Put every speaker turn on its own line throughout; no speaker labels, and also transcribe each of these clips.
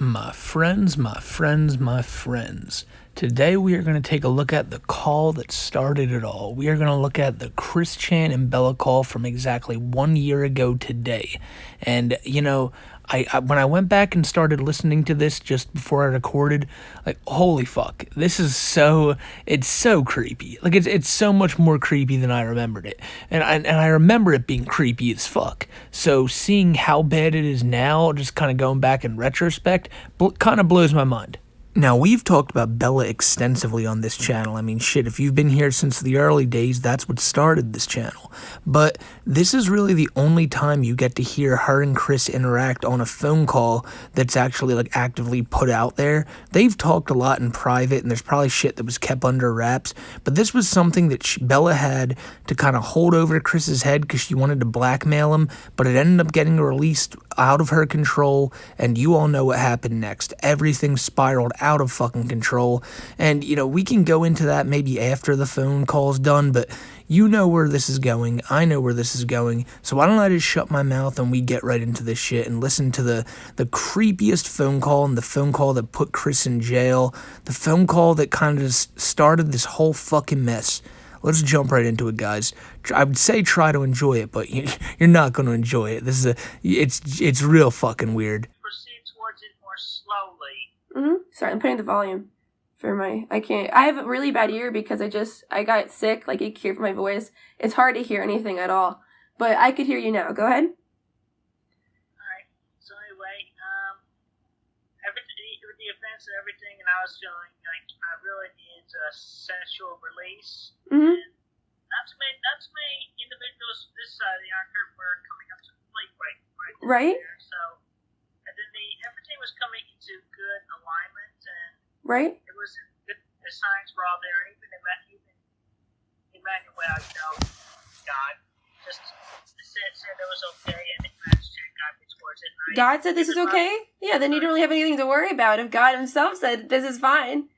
My friends, my friends, my friends. Today we are going to take a look at the call that started it all. We are going to look at the Chris Chan and Bella call from exactly 1 year ago today. And, I when I went back and started listening to this just before I recorded, like, holy fuck, it's so creepy. Like, it's so much more creepy than I remembered it. And I remember it being creepy as fuck. So seeing how bad it is now, just kind of going back in retrospect, kind of blows my mind. Now, we've talked about Bella extensively on this channel. I mean, shit, if you've been here since the early days, that's what started this channel. But this is really the only time you get to hear her and Chris interact on a phone call that's actually, like, actively put out there. They've talked a lot in private, and there's probably shit that was kept under wraps. But this was something that Bella had to kind of hold over Chris's head because she wanted to blackmail him, but it ended up getting released out of her control, and you all know what happened next. Everything spiraled out of fucking control, and we can go into that maybe after the phone call's done, but you know where this is going, I know where this is going, so why don't I just shut my mouth and we get right into this shit and listen to the creepiest phone call, and the phone call that put Chris in jail, the phone call that kind of just started this whole fucking mess. Let's jump right into it, guys. I would say try to enjoy it, but you're not going to enjoy it. It's real fucking weird.
Proceed towards it more slowly.
Sorry, I'm putting the volume for I have a really bad ear because I got sick, like you can hear from my voice. It's hard to hear anything at all, but I could hear you now. Go ahead.
Alright, so anyway, with the offense and everything, and I was feeling like I really needed a sensual release. And not too many individuals this side of the arc were coming up to the plate right there. So, and then everything was coming into good alignment, and it was good. The signs were all there. Even Emmanuel, God just said it was okay, and it matched God towards it.
God said this is okay? Yeah, then you don't really have anything to worry about if God himself said this is fine.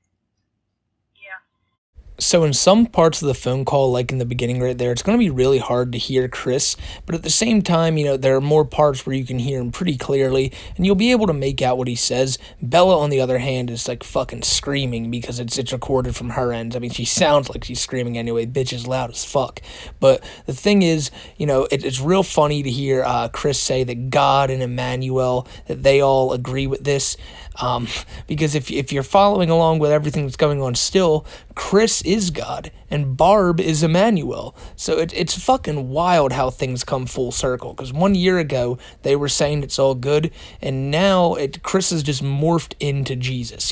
So in some parts of the phone call, like in the beginning right there, it's going to be really hard to hear Chris, but at the same time, there are more parts where you can hear him pretty clearly, and you'll be able to make out what he says. Bella, on the other hand, is like fucking screaming because it's recorded from her end. I mean, she sounds like she's screaming anyway. Bitch is loud as fuck. But the thing is, it's real funny to hear Chris say that God and Emmanuel, that they all agree with this. Because if you're following along with everything that's going on still, Chris is God and Barb is Emmanuel. So it's fucking wild how things come full circle, because 1 year ago they were saying it's all good, and now Chris has just morphed into Jesus.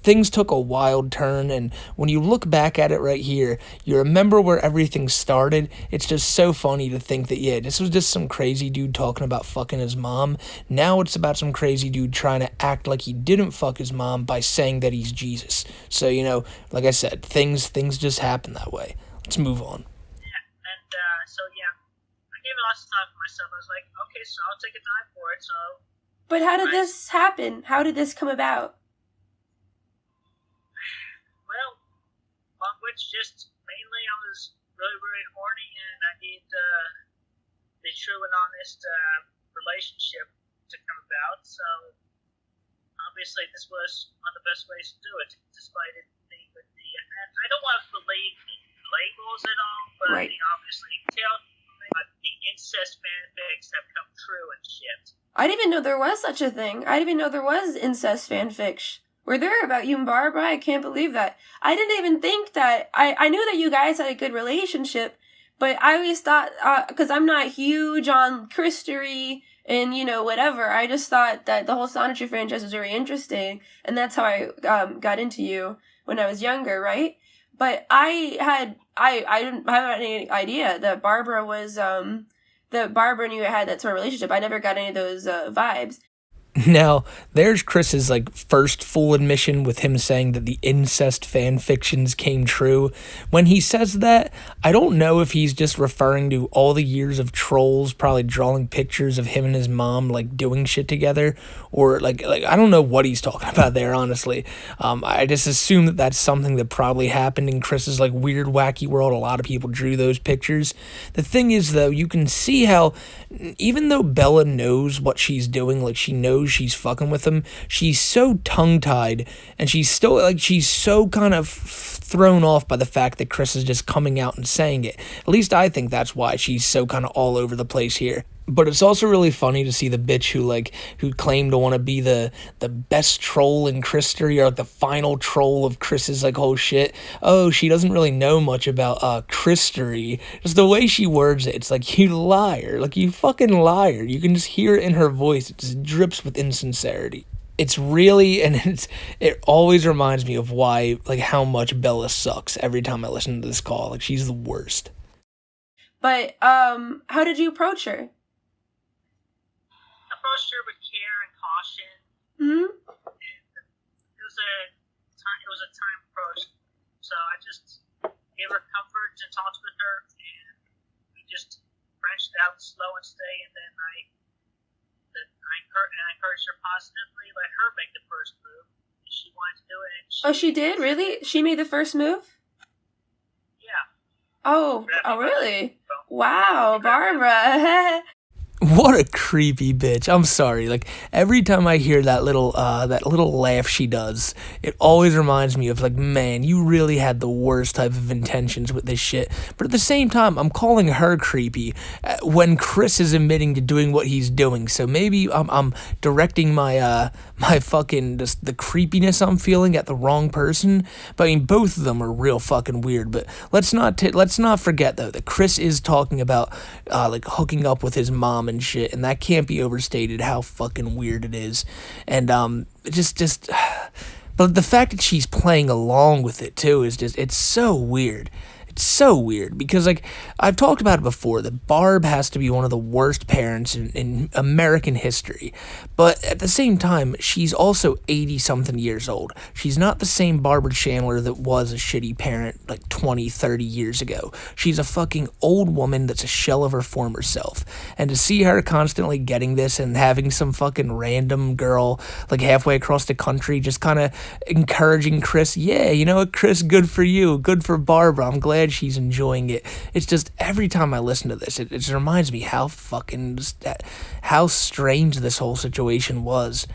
Things took a wild turn, and when you look back at it right here, you remember where everything started. It's just so funny to think that this was just some crazy dude talking about fucking his mom. Now it's about some crazy dude trying to act like he didn't fuck his mom by saying that he's Jesus. So, like I said, things just happen that way. Let's move on.
Yeah, and I gave it lots of time for myself. I was like, okay, so I'll take a time for it, so...
But how did this happen? How did this come about?
Well, long which just mainly I was really, really horny, and I needed the true and honest relationship to come about, so... Obviously, this was one of the best ways to do it, despite it being with I don't want to believe in labels at all, but obviously, the incest fanfics have come true and shit.
I didn't even know there was such a thing. I didn't even know there was incest fanfics. Were there about you and Barbara? I can't believe that. I didn't even think that. I knew that you guys had a good relationship, but I always thought, because I'm not huge on Christery and, whatever, I just thought that the whole Sonetry franchise was very interesting, and that's how I got into you when I was younger, right? But I didn't have any idea that Barbara was, that Barbara and you had that sort of relationship. I never got any of those vibes.
Now, there's Chris's first full admission with him saying that the incest fan fictions came true. When he says that, I don't know if he's just referring to all the years of trolls probably drawing pictures of him and his mom doing shit together, or I don't know what he's talking about there, honestly. I just assume that that's something that probably happened in Chris's weird wacky world. A lot of people drew those pictures. The thing is, though, you can see how even though Bella knows what she's doing, she knows knows she's fucking with him, she's so tongue-tied, and she's still, like, she's so kind of thrown off by the fact that Chris is just coming out and saying it. At least I think that's why she's so kind of all over the place here. But it's also really funny to see the bitch who claimed to want to be the best troll in Christery, or like the final troll of Chris's like whole shit. Oh, she doesn't really know much about Christery. Just the way she words it, it's like, you liar, like you fucking liar. You can just hear it in her voice. It just drips with insincerity. It's really, and it always reminds me of why, like, how much Bella sucks every time I listen to this call. Like, she's the worst.
But how did you approach her?
Approached her with care and caution.
Hmm.
It was a time approach, so I just gave her comfort and talked with her, and we just branched out slow and steady. And then I encouraged her positively, let her make the first move. And she wanted to do it. And
She did? Really? She made the first move?
Yeah.
Oh, really? Wow, Barbara.
What a creepy bitch. I'm sorry. Like, every time I hear that little laugh she does, it always reminds me of, like, man, you really had the worst type of intentions with this shit. But at the same time, I'm calling her creepy when Chris is admitting to doing what he's doing. So maybe I'm directing my fucking, just the creepiness I'm feeling at the wrong person. But I mean, both of them are real fucking weird. But let's not forget, though, that Chris is talking about, like, hooking up with his mom and shit, and that can't be overstated how fucking weird it is. And just but the fact that she's playing along with it too is just, it's so weird. It's so weird because, like, I've talked about it before, that Barb has to be one of the worst parents in American history. But at the same time, she's also 80-something years old. She's not the same Barbara Chandler that was a shitty parent like 20, 30 years ago. She's a fucking old woman that's a shell of her former self. And to see her constantly getting this and having some fucking random girl like halfway across the country just kind of encouraging Chris, yeah, you know what, Chris, good for you, good for Barbara, I'm glad she's enjoying it. It's just, every time I listen to this, it just reminds me how fucking, how strange this whole situation was.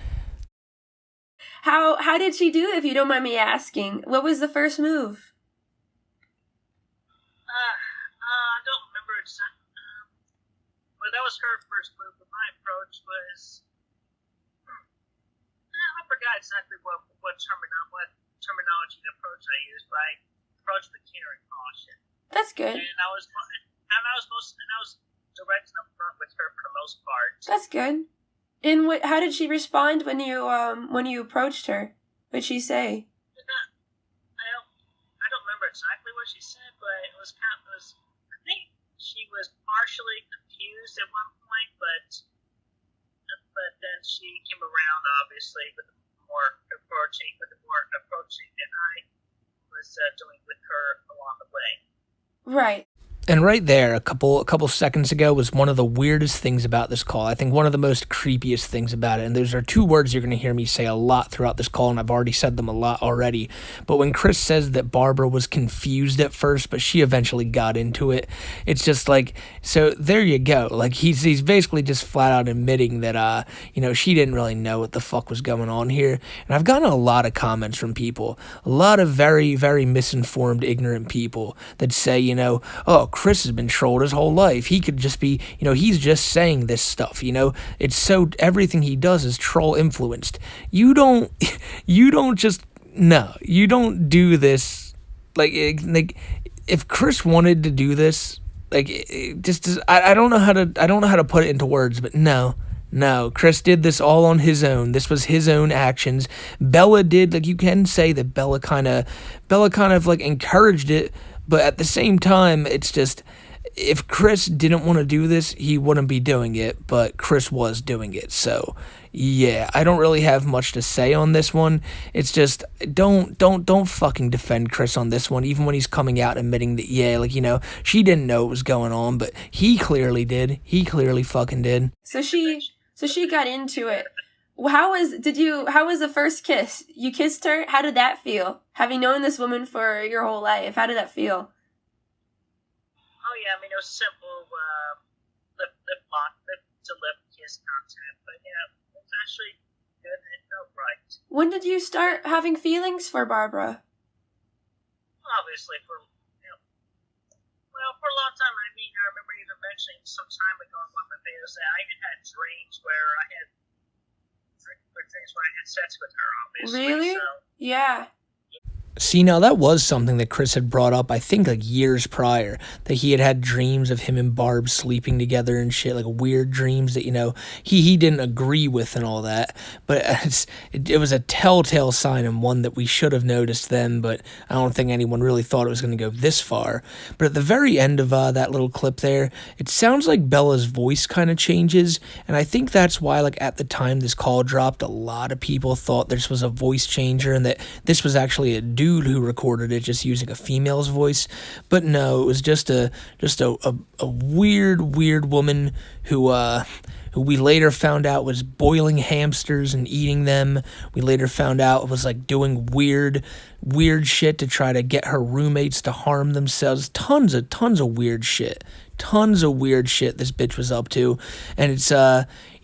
How did she do it, if you don't mind me asking? What was the first move?
I don't remember exactly. Well, that was her first move, but my approach was, I forgot exactly what terminology and approach I used, but I approached with care and caution.
That's good.
And I was direct and upfront with her for the most part.
That's good. And how did she respond when you approached her? What'd she say?
I don't remember exactly what she said, but it was I think she was partially confused at one point, but then she came around, obviously, with more approaching than I was doing with her along the way.
Right.
And right there, a couple seconds ago, was one of the weirdest things about this call. I think one of the most creepiest things about it. And those are two words you're going to hear me say a lot throughout this call, and I've already said them a lot already. But when Chris says that Barbara was confused at first, but she eventually got into it, it's just like, so there you go. Like, he's basically just flat out admitting that, she didn't really know what the fuck was going on here. And I've gotten a lot of comments from people, a lot of very, very misinformed, ignorant people that say, oh, Chris has been trolled his whole life. He could just be, he's just saying this stuff, It's so, everything he does is troll influenced. You don't do this. Like, if Chris wanted to do this, I don't know how to put it into words, but no, Chris did this all on his own. This was his own actions. Bella did, like, you can say that Bella kind of like encouraged it, but at the same time, it's just, if Chris didn't want to do this, he wouldn't be doing it, but Chris was doing it. So, yeah, I don't really have much to say on this one. It's just, don't fucking defend Chris on this one, even when he's coming out admitting that, yeah, like, she didn't know what was going on, but he clearly did. He clearly fucking did.
So she got into it. How was the first kiss? You kissed her? How did that feel? Having known this woman for your whole life, how did that feel?
Oh yeah, I mean, it was simple, lip to lip kiss contact, but yeah, it was actually good and it felt right.
When did you start having feelings for Barbara?
Obviously, for for a long time. I mean, I remember even mentioning some time ago in one of my videos that I even had dreams where I had sex with her. Obviously,
Really?
So,
Yeah.
See, now that was something that Chris had brought up, I think, like years prior, that he had had dreams of him and Barb sleeping together and shit, like weird dreams that, he didn't agree with and all that. But it was a telltale sign and one that we should have noticed then, but I don't think anyone really thought it was going to go this far. But at the very end of that little clip there, it sounds like Bella's voice kind of changes, and I think that's why, like, at the time this call dropped, a lot of people thought this was a voice changer and that this was actually a dude who recorded it just using a female's voice. But no, it was just a weird woman who we later found out was boiling hamsters and eating them. We later found out was like doing weird shit to try to get her roommates to harm themselves. Tons of weird shit. Tons of weird shit this bitch was up to. And it's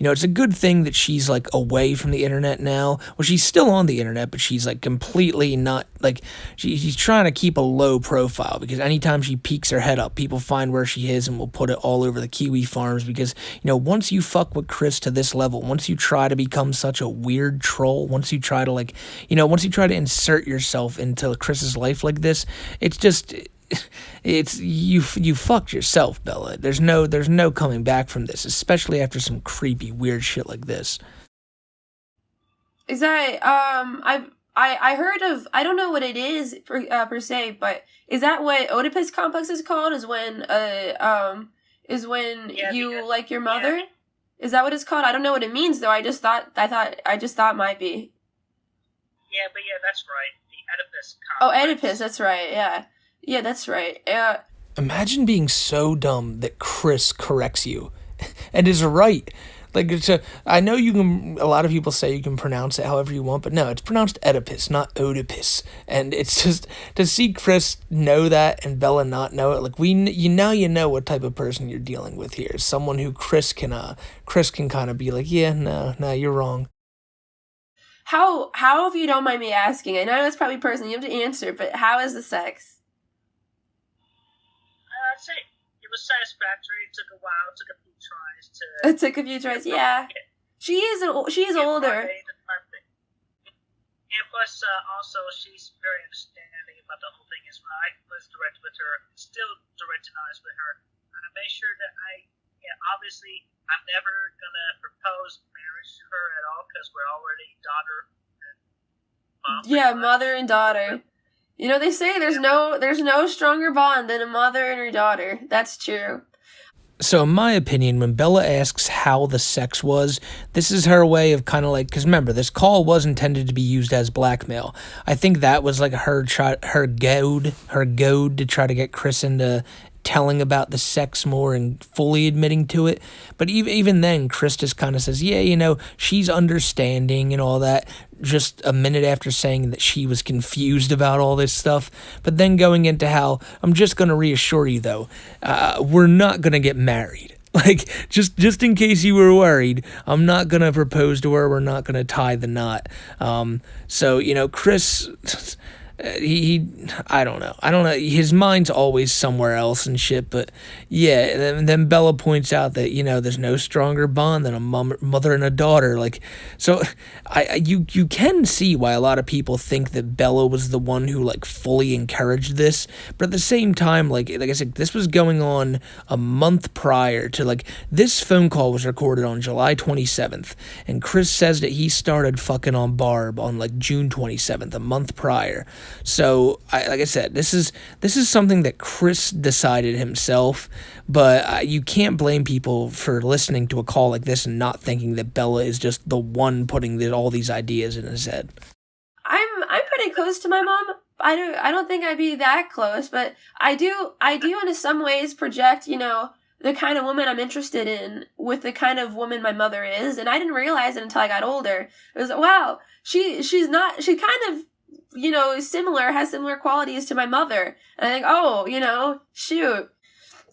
it's a good thing that she's like away from the internet now. Well, she's still on the internet, but she's like completely not, like, she's trying to keep a low profile, because anytime she peeks her head up, people find where she is and will put it all over the Kiwi farms. Because once you fuck with Chris to this level, once you try to become such a weird troll, once you try to once you try to insert yourself into Chris's life like this, it's just, it's you fucked yourself, Bella. There's no coming back from this, especially after some creepy weird shit like this.
Is that I heard of, I don't know what it is per se, but is that what Oedipus complex is called? Is when you like your mother?
Yeah.
Is that what it's called? I don't know what it means though. I just thought might be.
Yeah, but yeah, that's right. The Oedipus complex.
Oh, Oedipus, that's right. Yeah. Yeah, that's right.
Imagine being so dumb that Chris corrects you and is right. Like, I know a lot of people say you can pronounce it however you want, but no, it's pronounced Oedipus, not Oedipus. And it's just, to see Chris know that and Bella not know it, like, you know what type of person you're dealing with here. Someone who Chris can kind of be like, yeah, no, you're wrong.
How, if you don't mind me asking, I know it's probably personal, you have to answer, but how is the sex?
I'd say it was satisfactory. It took a while. It took a few tries to.
It took a few tries. Yeah, she is older.
And plus, also, she's very understanding about the whole thing as well. I was direct with her, still direct and honest with her. I made sure that obviously, I'm never gonna propose marriage to her at all because we're already daughter and mom.
Yeah, mother and daughter. They say there's no stronger bond than a mother and her daughter. That's true.
So in my opinion, when Bella asks how the sex was, this is her way of kind of like, because remember, this call was intended to be used as blackmail. I think that was like her goad to try to get Chris into telling about the sex more and fully admitting to it. But even then, Chris just kind of says, yeah, she's understanding and all that, just a minute after saying that she was confused about all this stuff. But then going into how, I'm just going to reassure you though, we're not going to get married. Like, just in case you were worried, I'm not going to propose to her. We're not going to tie the knot. So, Chris... I don't know. His mind's always somewhere else and shit, but yeah, then Bella points out that, there's no stronger bond than a mother and a daughter. Like, so you can see why a lot of people think that Bella was the one who, like, fully encouraged this, but at the same time, like I said, this was going on a month prior to, like, this phone call was recorded on July 27th, and Chris says that he started fucking on Barb on, like, June 27th, a month prior. So, like I said, this is something that Chris decided himself, but you can't blame people for listening to a call like this and not thinking that Bella is just the one putting all these ideas in his head.
I'm pretty close to my mom. I don't think I'd be that close, but I do in some ways project, the kind of woman I'm interested in with the kind of woman my mother is, and I didn't realize it until I got older. It was, wow, she kind of, has similar qualities to my mother. And I think, oh, shoot.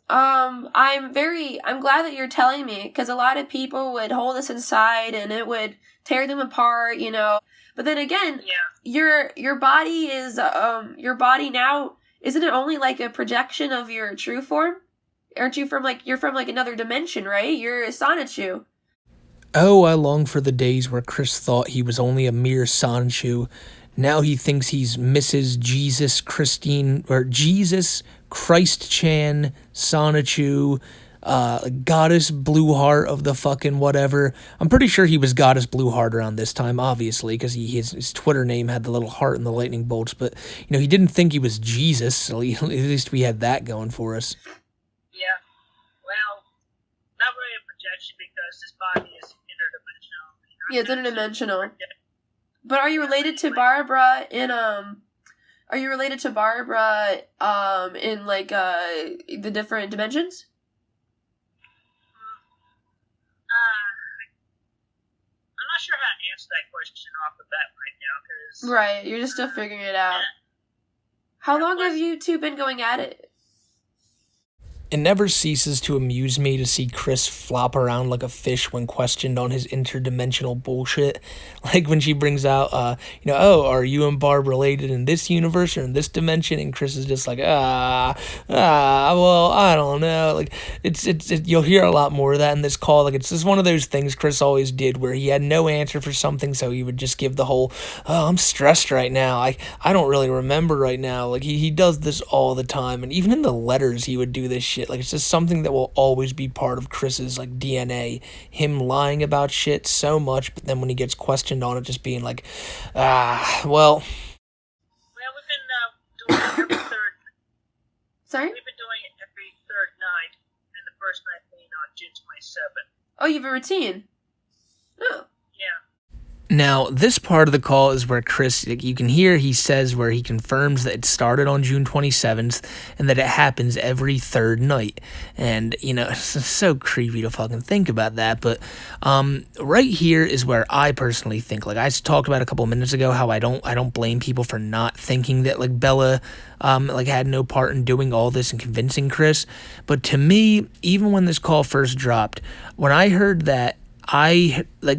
I'm glad that you're telling me, because a lot of people would hold this inside and it would tear them apart, you know. But then again, your body is, your body now, isn't it only like a projection of your true form? Aren't you you're from like another dimension, right? You're a Sonichu.
Oh, I long for the days where Chris thought he was only a mere Sanchu. Now he thinks he's Mrs. Jesus Christine, or Jesus Christ Chan Sonichu, Goddess Blueheart of the fucking whatever. I'm pretty sure he was Goddess Blueheart around this time, obviously, because his Twitter name had the little heart and the lightning bolts. But, you know, he didn't think he was Jesus, so at least we had that going for us.
Yeah. Well, not really a projection because this body is interdimensional.
Yeah, it's interdimensional. But are you related to Barbara in like the different dimensions?
I'm not sure how to answer that question off the bat right now, because
Right, you're just still figuring it out. How long have you two been going at it?
It never ceases to amuse me to see Chris flop around like a fish when questioned on his interdimensional bullshit. Like when she brings out, oh, are you and Barb related in this universe or in this dimension? And Chris is just like, well, I don't know. Like, you'll hear a lot more of that in this call. Like, it's just one of those things Chris always did where he had no answer for something, so he would just give the whole, oh, I'm stressed right now. I don't really remember right now. Like, he does this all the time. And even in the letters, he would do this shit. Like, it's just something that will always be part of Chris's, like, DNA. Him lying about shit so much, but then when he gets questioned on it, just being like, well.
Well, we've been doing it every third.
Sorry?
We've been doing it every third night, and the first night being on June 27th.
Oh, you have a routine? Oh.
Yeah.
Now, this part of the call is where Chris, you can hear he says where he confirms that it started on June 27th and that it happens every third night. And, you know, it's so creepy to fucking think about that. But right here is where I personally think, like I talked about a couple of minutes ago, how I don't blame people for not thinking that, like, Bella had no part in doing all this and convincing Chris. But to me, even when this call first dropped, when I heard that,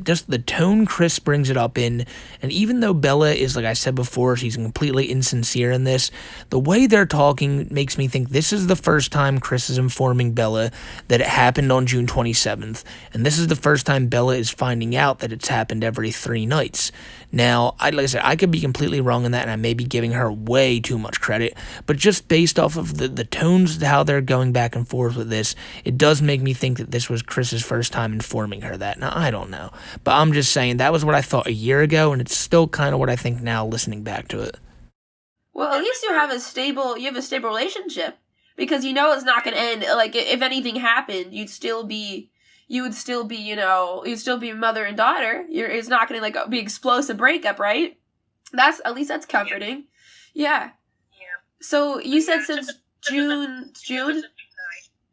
just the tone Chris brings it up in, and even though Bella is, like I said before, she's completely insincere in this, the way they're talking makes me think this is the first time Chris is informing Bella that it happened on June 27th, and this is the first time Bella is finding out that it's happened every 3 nights. Now, like I said, I could be completely wrong in that, and I may be giving her way too much credit, but just based off of the tones, how they're going back and forth with this, it does make me think that this was Chris's first time informing her that. Now, I don't know, but I'm just saying that was what I thought a year ago, and it's still kind of what I think now listening back to it.
Well, at least you have a stable relationship, because you know it's not going to end. Like, if anything happened, you'd still be mother and daughter. It's not going to, like, be explosive breakup, right? That's comforting. Yeah. So you said since June?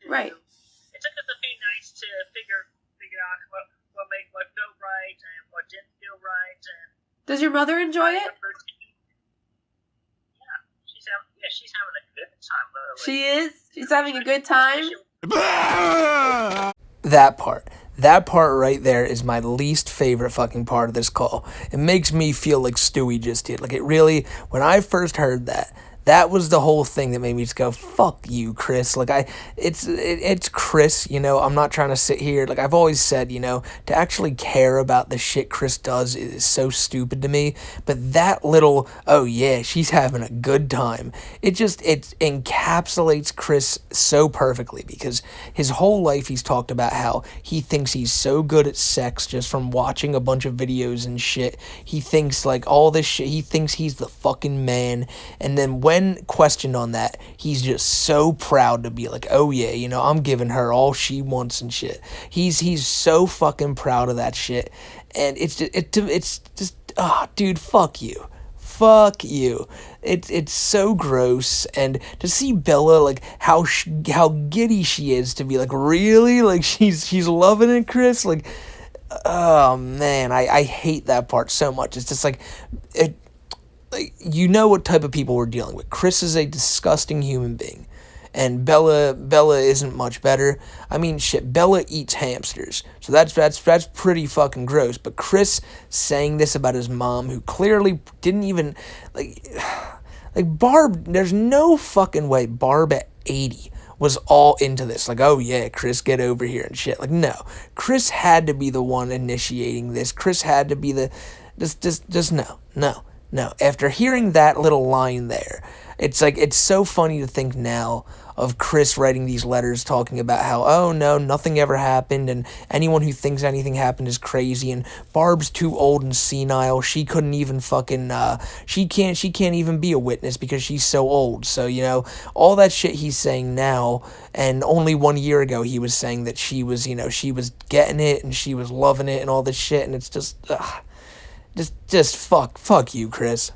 Right.
It took us a few nights to figure out what felt right and what didn't feel right. And
does your mother enjoy it?
Yeah, she's having a good time. Literally.
She is? She's having a good time?
That part right there is my least favorite fucking part of this call. It makes me feel like Stewie just did. Like, it really, when I first heard that was the whole thing that made me just go, fuck you, Chris. Like, it's Chris, you know, I'm not trying to sit here. Like, I've always said, you know, to actually care about the shit Chris does is so stupid to me. But that little, oh yeah, she's having a good time, it encapsulates Chris so perfectly, because his whole life he's talked about how he thinks he's so good at sex just from watching a bunch of videos and shit. He thinks, like, all this shit, he thinks he's the fucking man. And then when questioned on that, he's just so proud to be like, oh yeah, you know, I'm giving her all she wants and shit. He's so fucking proud of that shit, and it's just dude, fuck you. It's so gross. And to see Bella, like, how giddy she is to be like, really, like, she's loving it, Chris. Like, oh man, I hate that part so much. It's just like you know what type of people we're dealing with. Chris is a disgusting human being, and Bella isn't much better. I mean, shit, Bella eats hamsters, so that's pretty fucking gross. But Chris saying this about his mom, who clearly didn't even like Barb. There's no fucking way Barb at 80 was all into this. Like, oh yeah, Chris, get over here and shit. Like, no, Chris had to be the one initiating this. Chris had to be the just no. After hearing that little line there, it's like, it's so funny to think now of Chris writing these letters talking about how, oh no, nothing ever happened, and anyone who thinks anything happened is crazy, and Barb's too old and senile. She couldn't even fucking she can't even be a witness because she's so old. So, you know, all that shit he's saying now, and only 1 year ago he was saying that she was, you know, she was getting it and she was loving it and all this shit, and it's just fuck you, Chris.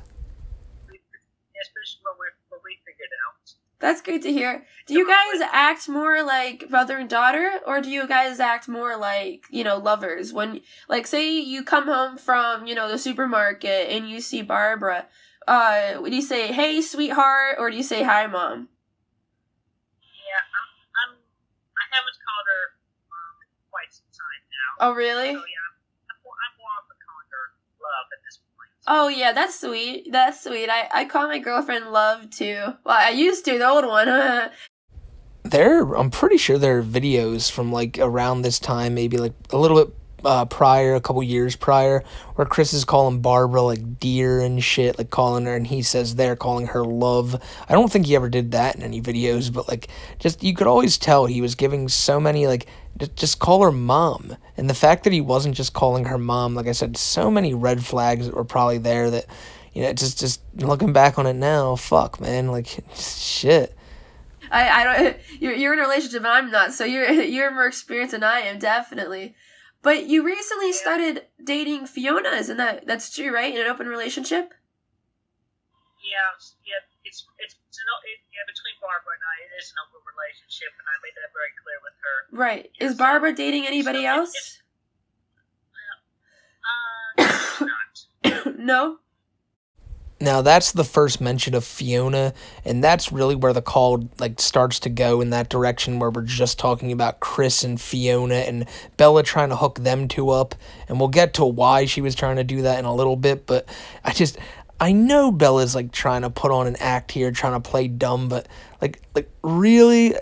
Especially what we figured out.
That's great to hear. Do you guys act more like brother and daughter, or do you guys act more like, you know, lovers? When, like, say you come home from, you know, the supermarket and you see Barbara, would you say, hey, sweetheart, or do you say, hi, mom?
Yeah, I haven't called her mom in quite some time now.
Oh, really?
So, yeah, I'm more often calling her love at this point.
Oh, yeah, that's sweet. That's sweet. I call my girlfriend Love, too. Well, I used to, the old one.
I'm pretty sure there are videos from like around this time, maybe like a little bit prior, a couple years prior, where Chris is calling Barbara like dear and shit, like calling her, and he says they're calling her love. I don't think he ever did that in any videos, but like, just, you could always tell he was giving so many, like, just call her mom. And the fact that he wasn't just calling her mom, like I said, so many red flags that were probably there that, you know, just looking back on it now, fuck, man, like, shit.
I don't. You're in a relationship and I'm not, so you're more experienced than I am, definitely. But you recently started dating Fiona, isn't that's true, right? In an open relationship.
Yeah, it's between Barbara and I, it is an open relationship, and I made that very clear with her.
Right. Is Barbara dating anybody else?
Not.
No.
Now that's the first mention of Fiona, and that's really where the call like starts to go in that direction, where we're just talking about Chris and Fiona and Bella trying to hook them two up, and we'll get to why she was trying to do that in a little bit. But I know Bella's like trying to put on an act here, trying to play dumb, but like really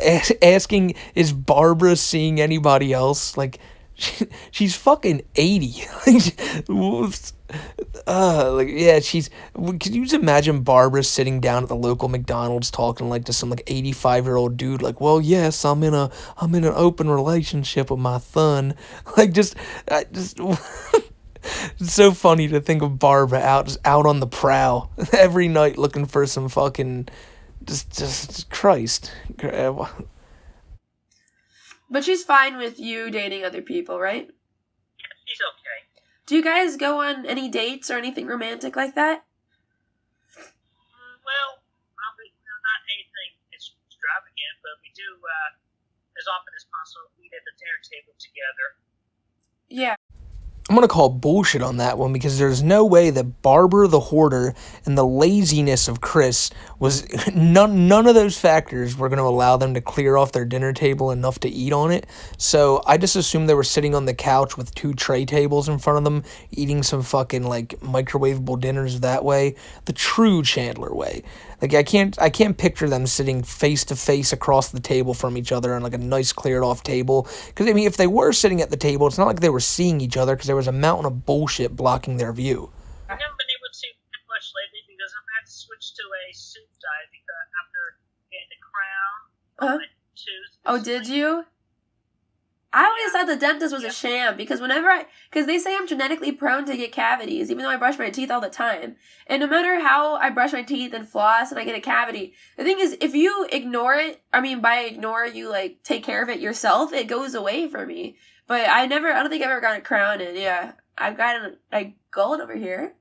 asking, is Barbara seeing anybody else? Like, she's fucking 80. Yeah, could you just imagine Barbara sitting down at the local McDonald's talking like to some like 85-year-old dude, like, well, yes, I'm in an open relationship with my son. Like, just it's so funny to think of Barbara out on the prowl every night looking for some fucking just Christ.
But she's fine with you dating other people, right?
Yeah, she's okay.
Do you guys go on any dates or anything romantic like that?
Well, not anything extravagant, but we do, as often as possible, eat at the dinner table together.
Yeah.
I'm going to call bullshit on that one, because there's no way that Barbara the hoarder and the laziness of Chris was none of those factors were going to allow them to clear off their dinner table enough to eat on it. So I just assumed they were sitting on the couch with 2 tray tables in front of them, eating some fucking like microwavable dinners that way, the true Chandler way. Like, I can't picture them sitting face to face across the table from each other on like a nice cleared off table. Because I mean, if they were sitting at the table, it's not like they were seeing each other, because there was a mountain of bullshit blocking their view.
I haven't been able to do much lately because I've had to switch to a suit diet because after getting the crown, my tooth.
Oh, did you? I always thought the dentist was a sham, because because they say I'm genetically prone to get cavities, even though I brush my teeth all the time. And no matter how I brush my teeth and floss and I get a cavity, the thing is, if you ignore it, I mean, by ignore, you like take care of it yourself, it goes away for me. But I don't think I've ever gotten a crown, and yeah, I've got a gold over here.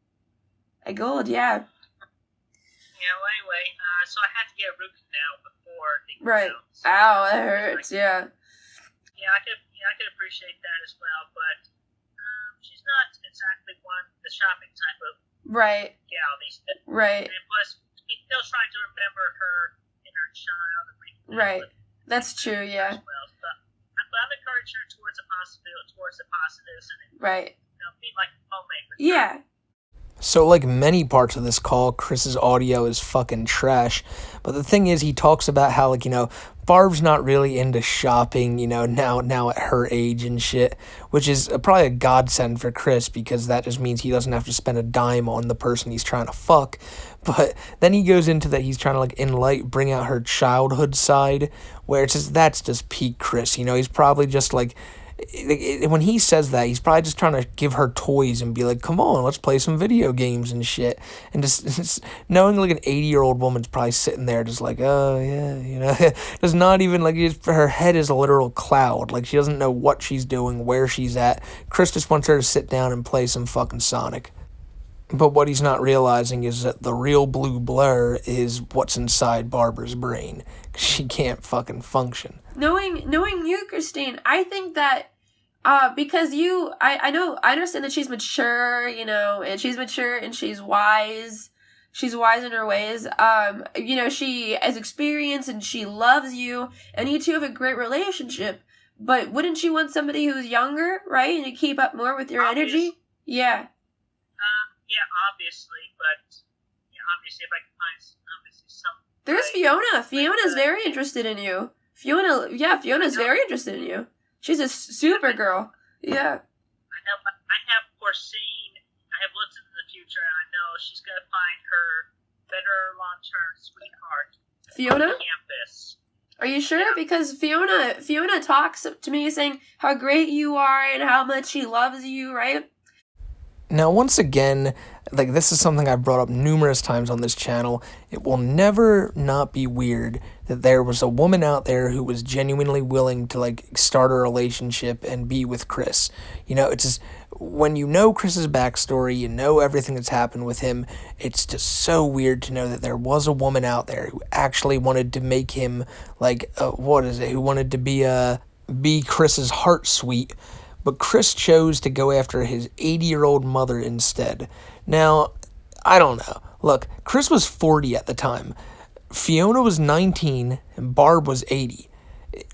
A gold, yeah.
Yeah, well, anyway, so I had to get a root canal before the
Right.
crown. So
Ow, that hurts, yeah.
Yeah, I could appreciate that as well, but she's not exactly the shopping type of
Right.
gal these days.
Right.
And plus, she's still trying to remember her inner child and
Right. That's true, yeah.
Well, but I'm encouraging her towards the positives, and
Right.
be like a homemade with her.
Yeah.
So, like many parts of this call, Chris's audio is fucking trash. But the thing is, he talks about how, like, Barb's not really into shopping, now at her age and shit, which is probably a godsend for Chris because that just means he doesn't have to spend a dime on the person he's trying to fuck. But then he goes into that he's trying to, bring out her childhood side, where it's just, that's just peak Chris, he's probably just, when he says that, he's probably just trying to give her toys and be like, come on, let's play some video games and shit. And just knowing an 80-year-old woman's probably sitting there just like, oh, yeah, does not even, her head is a literal cloud. She doesn't know what she's doing, where she's at. Chris just wants her to sit down and play some fucking Sonic. But what he's not realizing is that the real blue blur is what's inside Barbara's brain. She can't fucking function.
Knowing you, Christine, I think that because I understand that she's mature, and she's mature and she's wise. She's wise in her ways. She has experience and she loves you, and you two have a great relationship. But wouldn't you want somebody who's younger, right, and to keep up more with your energy? Yeah.
Yeah, obviously, but obviously if I can find some.
There's Fiona. Fiona's very interested in you. Fiona's very interested in you. She's a super girl. Yeah.
I have foreseen. I have looked into the future, and I know she's gonna find her better long-term sweetheart.
Fiona?
On campus.
Are you sure? Yeah. Because Fiona talks to me saying how great you are and how much she loves you, right?
Now, once again, this is something I've brought up numerous times on this channel. It will never not be weird that there was a woman out there who was genuinely willing to, start a relationship and be with Chris. It's just, when you know Chris's backstory, you know everything that's happened with him, it's just so weird to know that there was a woman out there who actually wanted to make him, who wanted to be Chris's heart sweet. But Chris chose to go after his 80-year-old mother instead. Now, I don't know. Look, Chris was 40 at the time. Fiona was 19 and Barb was 80.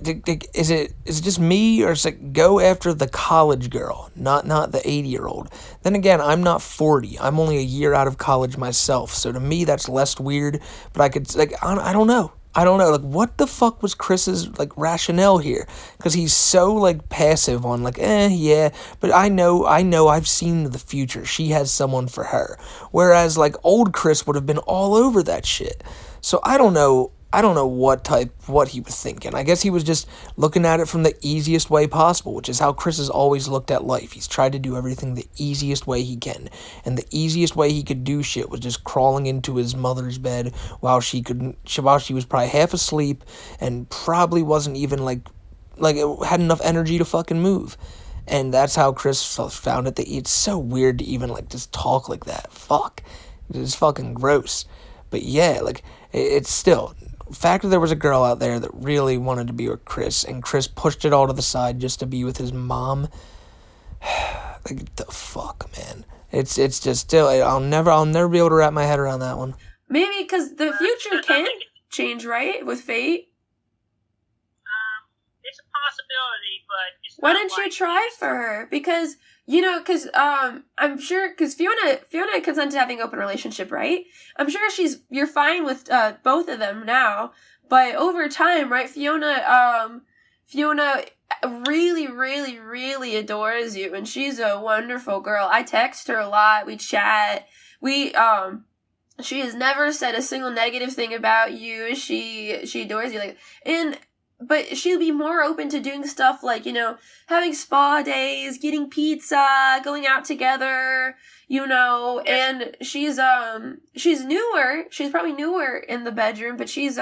Is it just me, or is it go after the college girl, not the 80-year-old? Then again, I'm not 40. I'm only a year out of college myself. So to me, that's less weird. But I could, I don't know. What the fuck was Chris's, rationale here? Because he's so, passive on, yeah, but I know I've seen the future. She has someone for her. Whereas, old Chris would have been all over that shit. So I don't know what he was thinking. I guess he was just looking at it from the easiest way possible, which is how Chris has always looked at life. He's tried to do everything the easiest way he can. And the easiest way he could do shit was just crawling into his mother's bed while she was probably half asleep and probably wasn't even had enough energy to fucking move. And that's how Chris found it. It's so weird to even just talk like that. Fuck. It's fucking gross. But yeah, it's still, the fact that there was a girl out there that really wanted to be with Chris, and Chris pushed it all to the side just to be with his mom. The fuck, man. It's just still, I'll never be able to wrap my head around that one.
Maybe because the future can change, right? With fate.
It's a possibility, but it's
why don't you try for her? Because I'm sure, because Fiona consents to having an open relationship, right? I'm sure you're fine with both of them now, but over time, right? Fiona really, really, really adores you, and she's a wonderful girl. I text her a lot. We chat. She has never said a single negative thing about you. She adores you, but she'll be more open to doing stuff having spa days, getting pizza, going out together, and she's newer. She's probably newer in the bedroom, but she's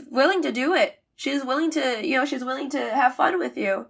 willing to do it. She's willing to have fun with you.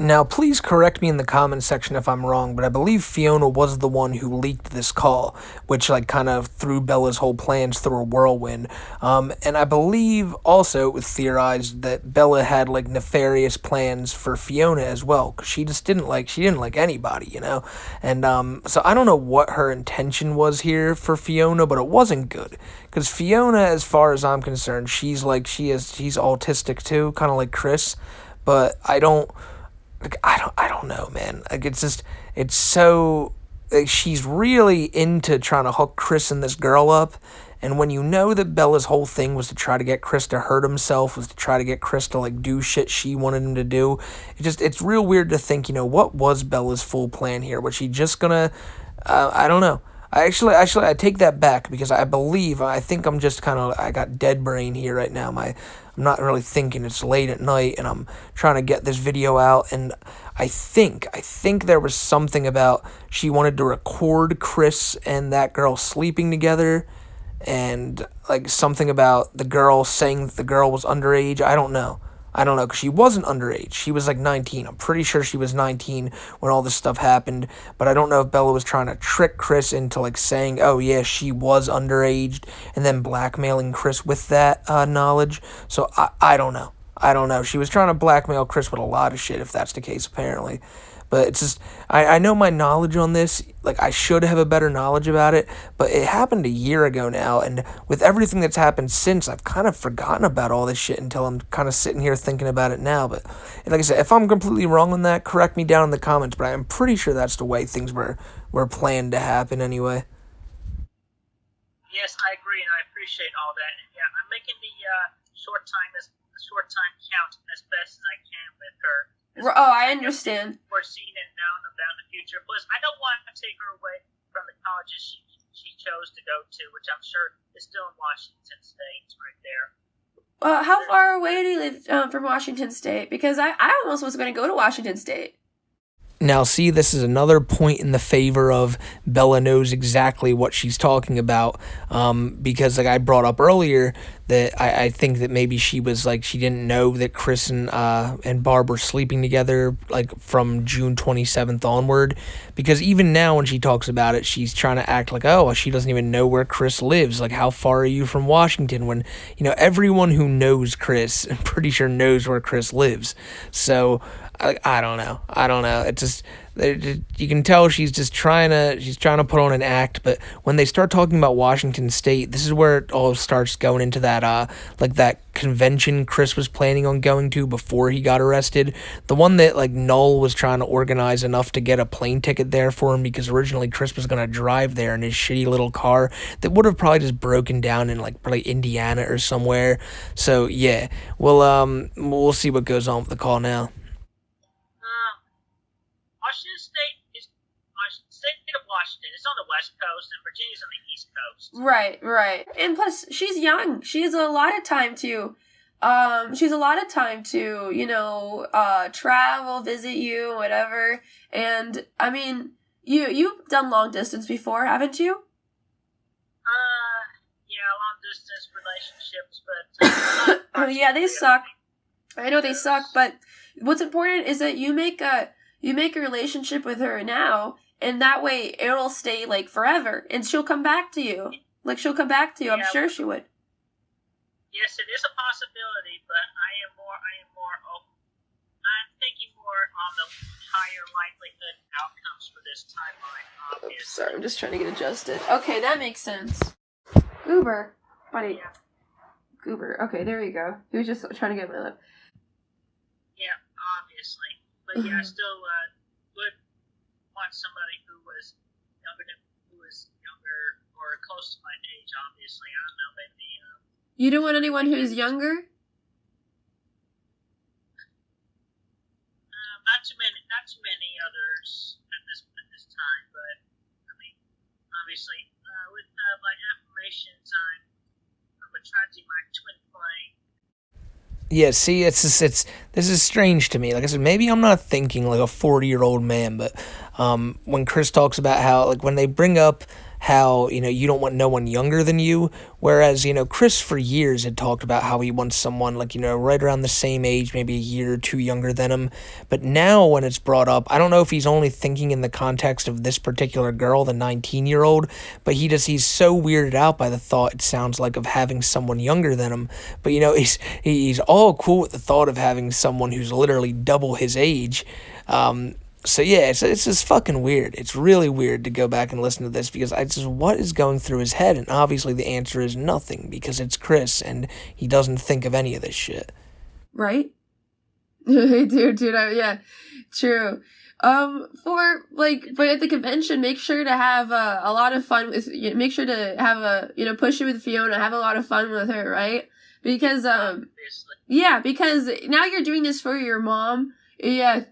Now, please correct me in the comments section if I'm wrong, but I believe Fiona was the one who leaked this call, which like kind of threw Bella's whole plans through a whirlwind. And I believe also it was theorized that Bella had like nefarious plans for Fiona as well, because she didn't like anybody, you know. And so I don't know what her intention was here for Fiona, but it wasn't good, because Fiona, as far as I'm concerned, she's autistic too, kind of like Chris, but I don't know, man. Like, it's so, like, she's really into trying to hook Chris and this girl up. And when you know that Bella's whole thing was to try to get Chris to hurt himself, was to try to get Chris to, like, do shit she wanted him to do, it's real weird to think, you know, what was Bella's full plan here? Was she just gonna, I don't know. I take that back, because I think I'm just I got dead brain here right now. I'm not really thinking. It's late at night and I'm trying to get this video out, and I think there was something about she wanted to record Chris and that girl sleeping together, and like something about the girl saying that the girl was underage. I don't know, because she wasn't underage. She was like 19. I'm pretty sure she was 19 when all this stuff happened, but I don't know if Bella was trying to trick Chris into like saying, oh yeah, she was underage, and then blackmailing Chris with that knowledge. So I don't know. She was trying to blackmail Chris with a lot of shit, if that's the case, apparently. But it's just, I know my knowledge on this, like, I should have a better knowledge about it, but it happened a year ago now, and with everything that's happened since, I've kind of forgotten about all this shit until I'm kind of sitting here thinking about it now. But like I said, if I'm completely wrong on that, correct me down in the comments, but I'm pretty sure that's the way things were planned to happen anyway.
Yes, I agree, and I appreciate all that. And yeah, I'm making the short time count as best as I can with her.
Oh, I understand.
Foreseen and known about the future. Plus, I don't want to take her away from the colleges she chose to go to, which I'm sure is still in Washington State, right there.
How far away do you live from Washington State? Because I almost was going to go to Washington State.
Now, see, this is another point in the favor of Bella knows exactly what she's talking about, because, like I brought up earlier, that I think that maybe she was, like, she didn't know that Chris and Barb were sleeping together, like, from June 27th onward, because even now when she talks about it, she's trying to act like, oh, she doesn't even know where Chris lives, like, how far are you from Washington, when, you know, everyone who knows Chris, I'm pretty sure knows where Chris lives, so I don't know. It's just, you can tell she's trying to put on an act. But when they start talking about Washington State, this is where it all starts going into that like that convention Chris was planning on going to before he got arrested. The one that like Null was trying to organize enough to get a plane ticket there for him, because originally Chris was gonna drive there in his shitty little car that would have probably just broken down in like probably Indiana or somewhere. So yeah, we'll see what goes on with the call now.
Washington. It's on the West Coast, and Virginia's on the East Coast.
Right. And plus, she's young. She has a lot of time to, you know, travel, visit you, whatever. And I mean, you've done long distance before, haven't you?
Yeah, long distance relationships, but
yeah, they suck. I know they suck, but what's important is that you make a relationship with her now. And that way, it'll stay, like, forever. And she'll come back to you. I'm sure she would.
Yes, it is a possibility, but I'm thinking more on the higher likelihood outcomes for this timeline, obviously.
Sorry, I'm just trying to get adjusted. Okay, that makes sense. Goober. Buddy. Yeah. Goober. Okay, there you go. He was just trying to get my lip.
Yeah, obviously. But yeah, I still would want somebody who was younger or close to my age, obviously. I don't know, maybe
you don't want anyone who's younger?
Not too many others at this time, but I mean, obviously, with my affirmations, I'm attracting my twin flame.
Yeah, see, this is strange to me. Like I said, maybe I'm not thinking like a 40-year-old man, but when Chris talks about how, like, when they bring up how, you don't want no one younger than you. Whereas, Chris for years had talked about how he wants someone like, right around the same age, maybe a year or two younger than him. But now when it's brought up, I don't know if he's only thinking in the context of this particular girl, the 19-year-old, but he's so weirded out by the thought, it sounds like, of having someone younger than him. But, he's all cool with the thought of having someone who's literally double his age. So yeah, it's just fucking weird. It's really weird to go back and listen to this because what is going through his head? And obviously the answer is nothing because it's Chris and he doesn't think of any of this shit.
Right? dude, yeah, true. But at the convention, make sure to have a lot of fun with. Make sure to have push it with Fiona. Have a lot of fun with her, right? Because yeah, because now you're doing this for your mom. Yeah,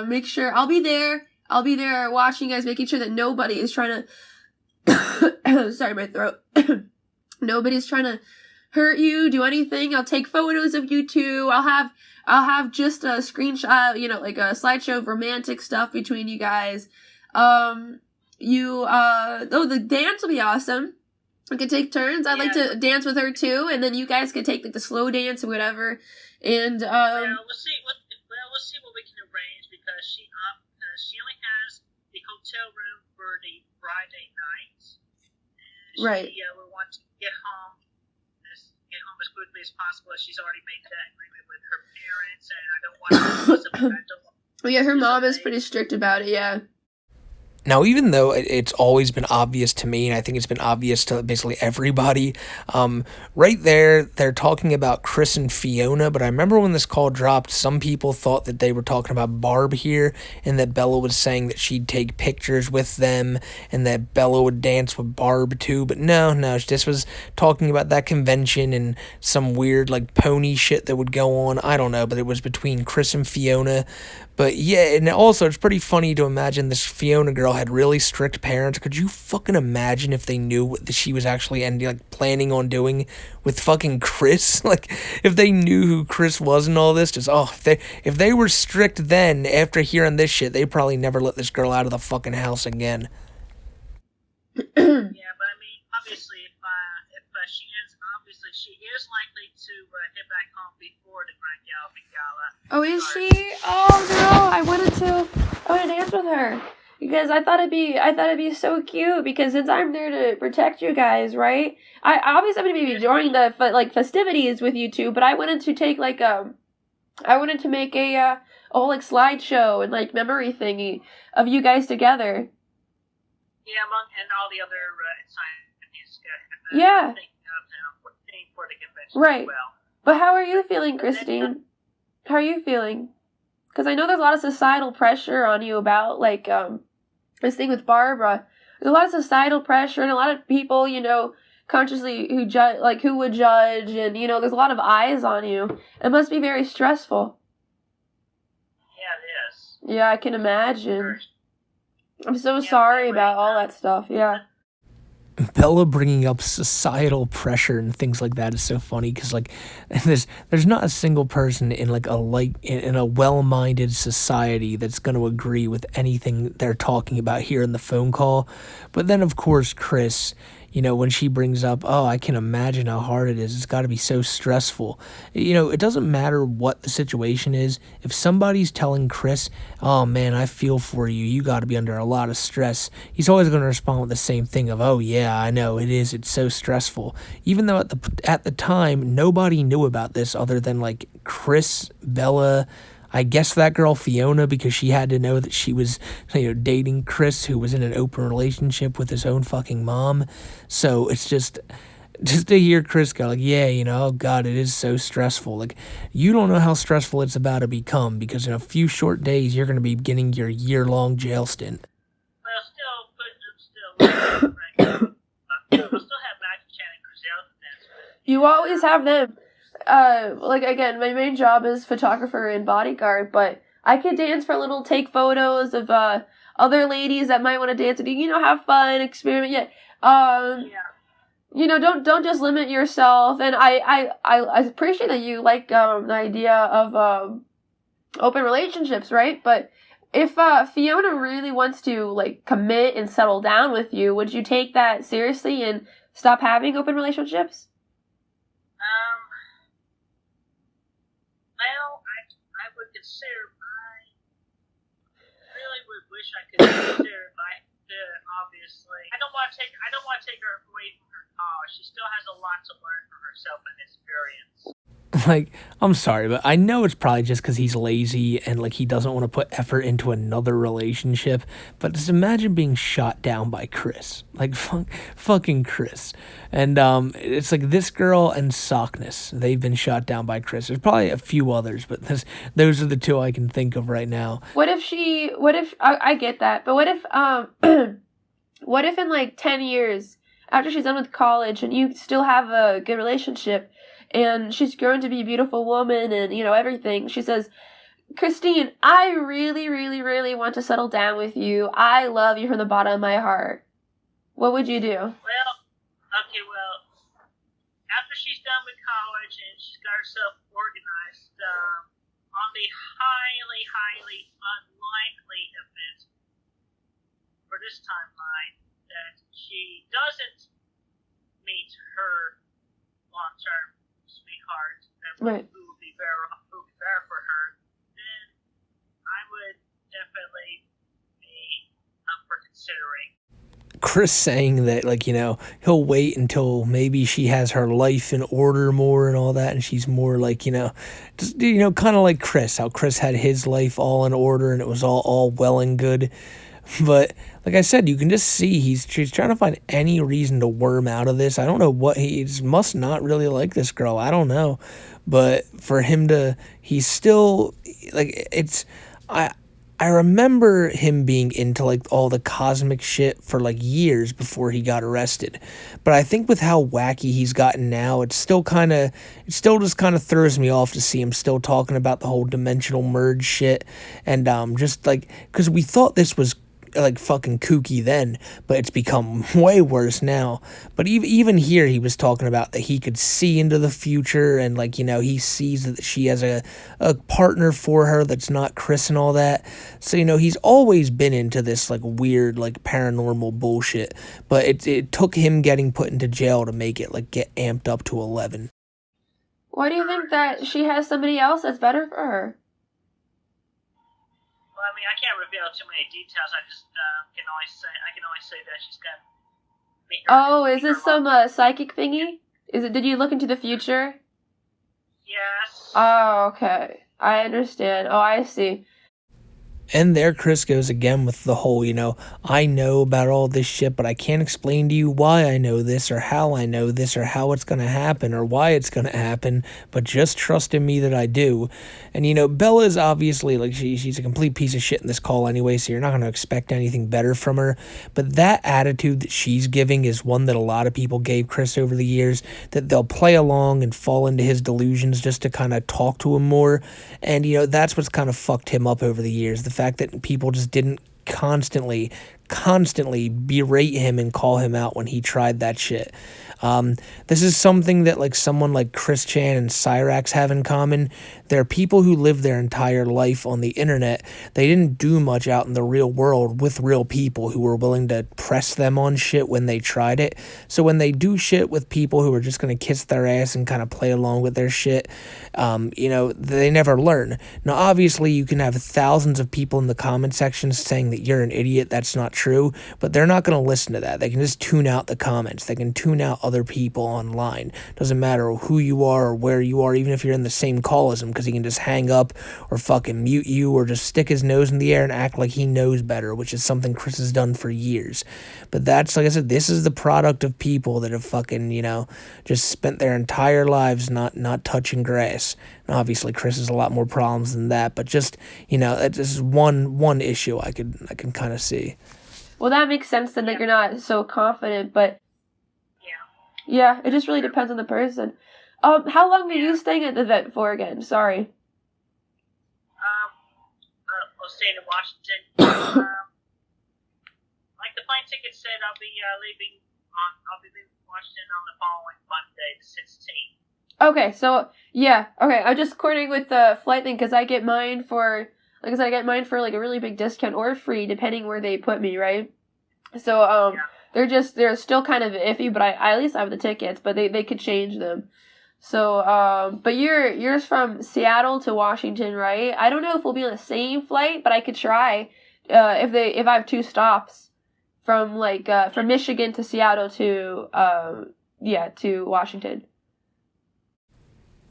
make sure I'll be there. I'll be there watching you guys, making sure that nobody is trying to. Sorry, my throat. Nobody's trying to hurt you, do anything. I'll take photos of you two. I'll have just a screenshot, like a slideshow of romantic stuff between you guys. The dance will be awesome. We could take turns. I'd like to dance with her too, and then you guys could take like the slow dance or whatever. And
we'll see what we can arrange because she only has the hotel room for the Friday night.
Right.
We want to get home as quickly as possible. She's already made that agreement with her parents, and I don't want to.
Yeah, her mom is pretty strict about it. Yeah.
Now, even though it's always been obvious to me, and I think it's been obvious to basically everybody, right there, they're talking about Chris and Fiona, but I remember when this call dropped, some people thought that they were talking about Barb here, and that Bella was saying that she'd take pictures with them, and that Bella would dance with Barb too, but no, this was talking about that convention and some weird, like, pony shit that would go on, I don't know, but it was between Chris and Fiona. But yeah, and also it's pretty funny to imagine this Fiona girl had really strict parents. Could you fucking imagine if they knew what she was actually planning on doing with fucking Chris? Like, if they knew who Chris was and all this, if they were strict then, after hearing this shit, they probably never let this girl out of the fucking house again.
Yeah, but I mean, obviously, if she is likely to hit back home before the Grand Gala.
Oh, is she? Oh no, I want to dance with her because I thought it'd be so cute because since I'm there to protect you guys, right? I'm gonna be enjoying the festivities with you two, but I wanted to take make a whole slideshow and memory thingy of you guys together.
Yeah, and all the other
yeah.
For the convention
right.
as well.
But how are you feeling, Christine? How are you feeling? Because I know there's a lot of societal pressure on you about this thing with Barbara. There's a lot of societal pressure and a lot of people, consciously who judge, who would judge, and there's a lot of eyes on you. It must be very stressful.
Yeah, it is.
Yeah, I can imagine. I'm so sorry about all that stuff. Yeah.
Bella bringing up societal pressure and things like that is so funny because there's not a single person in in a well-minded society that's going to agree with anything they're talking about here in the phone call. But then of course Chris, when she brings up, oh, I can imagine how hard it is. It's got to be so stressful. It doesn't matter what the situation is. If somebody's telling Chris, oh, man, I feel for you. You got to be under a lot of stress. He's always going to respond with the same thing of, oh, yeah, I know it is. It's so stressful. Even though at the time, nobody knew about this other than Chris, Bella, I guess that girl Fiona, because she had to know that she was, dating Chris, who was in an open relationship with his own fucking mom. So it's just to hear Chris go yeah, oh God, it is so stressful. You don't know how stressful it's about to become because in a few short days you're going to be beginning your year-long jail stint.
Well, still have Magic Chan and Griselle dance.
You always have them. Again, my main job is photographer and bodyguard, but I could dance for a little, take photos of other ladies that might want to dance with you. Have fun, experiment. Don't just limit yourself. And I appreciate that you like the idea of open relationships, right? But if Fiona really wants to, like, commit and settle down with you, would you take that seriously and stop having open relationships?
Well, I would consider really would wish I could consider obviously. I don't want to take her away from her college. She still has a lot to learn from herself and experience.
Like, I'm sorry, but I know it's probably just because he's lazy and, like, he doesn't want to put effort into another relationship, but just imagine being shot down by Chris. Like, fucking Chris. And, it's like this girl and Sockness, they've been shot down by Chris. There's probably a few others, but those are the two I can think of right now.
What if I get that, but what if, what if in, like, 10 years, after she's done with college and you still have a good relationship, and she's grown to be a beautiful woman and, you know, everything. She says, Christine, I really, really, really want to settle down with you. I love you from the bottom of my heart. What would you do?
Well, after she's done with college and she's got herself organized, on the highly, highly unlikely event for this timeline that she doesn't meet her long-term sweetheart,
Right.
who would be there for her, then I would definitely be up for considering.
Chris saying that, like, you know, he'll wait until maybe she has her life in order more and all that, and she's more like, you know, just, you know, kind of like Chris, how Chris had his life all in order and it was all well and good. But like I said, you can just see he's trying to find any reason to worm out of this. I don't know what he just must not really like this girl. I don't know, but for him to, he's still like I remember him being into like all the cosmic shit for like years before he got arrested. But I think with how wacky he's gotten now, it still just kind of throws me off to see him still talking about the whole dimensional merge shit and just like cuz we thought this was like fucking kooky then, but it's become way worse now. But even here he was talking about that he could see into the future and like, you know, he sees that she has a partner for her that's not Chris and all that. So, you know, he's always been into this like weird like paranormal bullshit, but it took him getting put into jail to make it like get amped up to 11.
Why do you think that she has somebody else that's better for her?
Well, I mean, I can't reveal too many details. I just can only say that she's got.
Oh, is this some psychic thingy? Did you look into the future?
Yes.
Oh, okay. I understand. Oh, I see.
And there Chris goes again with the whole, you know, I know about all this shit, but I can't explain to you why I know this or how I know this or how it's going to happen or why it's going to happen, but just trust in me that I do. And, you know, Bella is obviously, like, she's a complete piece of shit in this call anyway, so you're not going to expect anything better from her. But that attitude that she's giving is one that a lot of people gave Chris over the years, that they'll play along and fall into his delusions just to kind of talk to him more. And, you know, that's what's kind of fucked him up over the years. The fact that people just didn't constantly berate him and call him out when he tried that shit. This is something that like someone like Chris Chan and Cyrax have in common. They're people who live their entire life on the internet. They didn't do much out in the real world with real people who were willing to press them on shit when they tried it. So when they do shit with people who are just going to kiss their ass and kind of play along with their shit, you know, they never learn. Now, obviously, you can have thousands of people in the comment section saying that you're an idiot. That's not true, but they're not going to listen to that. They can just tune out the comments. They can tune out other people online. Doesn't matter who you are or where you are, even if you're in the same call as them, because he can just hang up or fucking mute you or just stick his nose in the air and act like he knows better, which is something Chris has done for years. But that's, like I said, this is the product of people that have fucking, you know, just spent their entire lives not touching grass. And obviously Chris has a lot more problems than that, but just, you know, this is one issue I can kind of see.
Well, that makes sense then that you're not so confident, but yeah, it just really depends on the person. How long are you staying at the event for again? Sorry.
I'll stay in Washington. Like the plane ticket said, I'll be leaving Washington on the following Monday, the 16th.
Okay, so yeah, okay. I'm just coordinating with the flight thing because I get mine for Like I said, I get mine for like a really big discount or free, depending where they put me, right? So they're still kind of iffy, but I at least have the tickets, but they could change them. So but yours from Seattle to Washington, right? I don't know if we'll be on the same flight, but I could try if I have 2 stops from from Michigan to Seattle to Washington.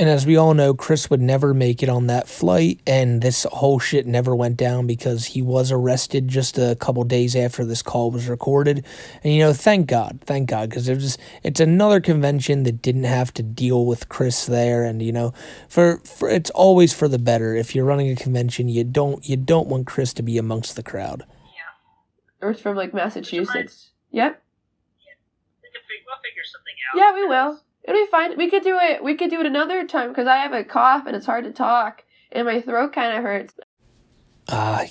And as we all know, Chris would never make it on that flight, and this whole shit never went down because he was arrested just a couple days after this call was recorded. And, thank God, because it's another convention that didn't have to deal with Chris there, and, for it's always for the better. If you're running a convention, you don't want Chris to be amongst the crowd.
Yeah.
Or it's from, Massachusetts. Yep.
Yeah. We'll figure something out.
Yeah, we will. It'll be fine. We could do it another time because I have a cough and it's hard to talk and my throat kind of hurts.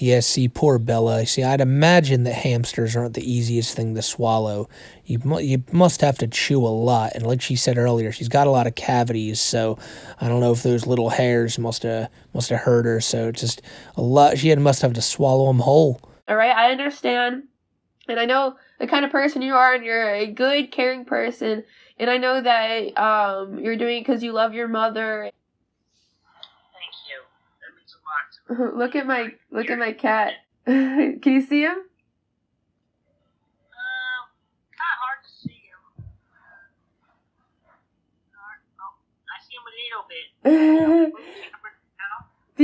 Yeah, see, poor Bella. See, I'd imagine that hamsters aren't the easiest thing to swallow. You must have to chew a lot, and like she said earlier, she's got a lot of cavities, so I don't know if those little hairs must have hurt her, so it's just a lot. She must have to swallow them whole.
All right, I understand, and I know the kind of person you are, and you're a good, caring person. And I know that you're doing it because you love your mother.
Thank you. That means a lot to me.
Look at my cat. Can you see him?
Kind of hard to see him. I see him a little bit.
Do